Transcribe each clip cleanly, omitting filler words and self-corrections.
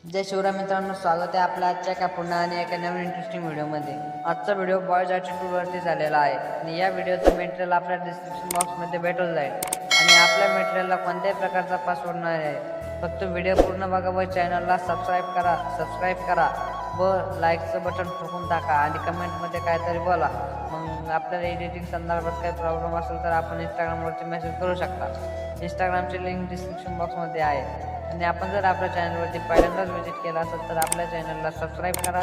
जय शिवराय मित्रांनो, स्वागत आहे आपल्या आजच्या एका पुन्हा आणि एका नवीन इंटरेस्टिंग व्हिडिओमध्ये. आजचा व्हिडिओ बॉयज ॲटिट्यूडवरती झालेला आहे आणि या व्हिडिओचं मटेरियल आपल्या डिस्क्रिप्शन बॉक्समध्ये भेटून जाईल आणि आपल्या मटेरियलला कोणत्याही प्रकारचा पासवर्ड नाही आहे. फक्त व्हिडिओ पूर्ण बघा व चॅनलला सबस्क्राईब करा व लाईकचं बटन ठोकून टाका आणि कमेंटमध्ये काहीतरी बोला. मग आपल्याला एडिटिंग संदर्भात काही प्रॉब्लेम असेल तर आपण इंस्टाग्रामवरती मेसेज करू शकता. इंस्टाग्रामची लिंक डिस्क्रिप्शन बॉक्समध्ये आहे. आणि आपण जर आपल्या चॅनलवरती पहिल्यांदाच व्हिजिट केला असेल तर आपल्या चॅनलला सबस्क्राईब करा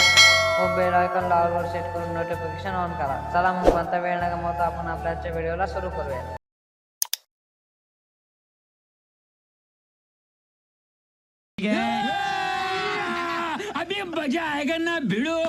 व बेल आयकॉन ऑलवर सेट करून नोटिफिकेशन ऑन करा. चला मग कोणता वेळ न गमावता आपण आपल्या आजच्या व्हिडिओला सुरू करूया. अभी मजा आएगा ना भिड़ो.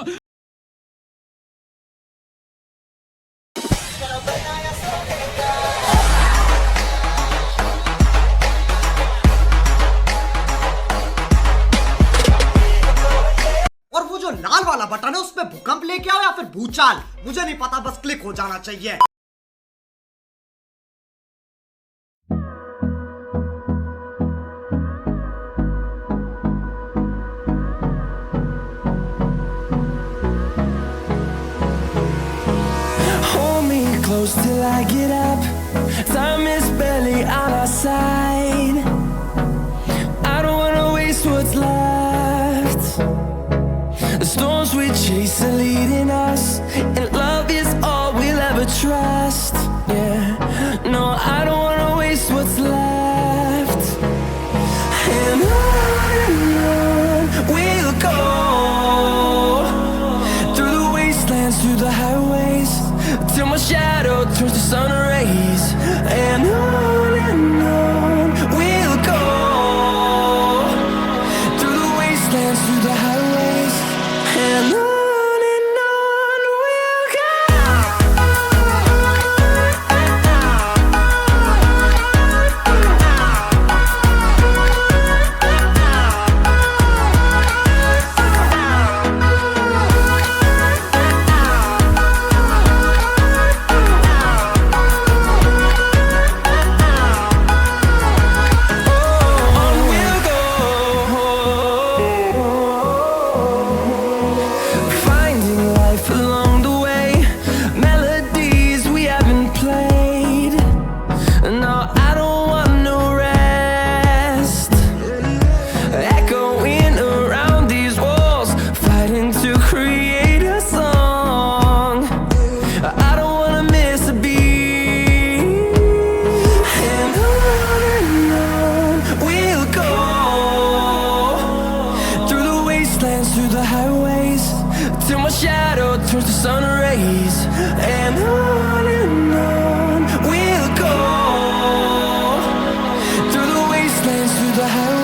और वो जो लाल वाला बटन है उसमें भूकंप लेके आओ या फिर भूचाल, मुझे नहीं पता, बस क्लिक हो जाना चाहिए. Hold me close till I get up. Time is barely on our side. I don't wanna waste what's left. The storms we chase are leading us, and love is all we'll ever trust. Yeah, no, I don't wanna waste what's left. And on we'll go, through the wastelands, through the highways, till my shadow turns to sun rays. And on we'll go, through the wastelands, through the highways, and on we'll go. On we'll go, finding life along the way, melodies we haven't played. No, I don't want no rest, echoing around these walls, fighting to create a song. I don't wanna miss a beat. And on we'll go, through the wastelands, through the highways, till my shadow turns to sun rays. And on we'll go, through the wastelands, through the highways.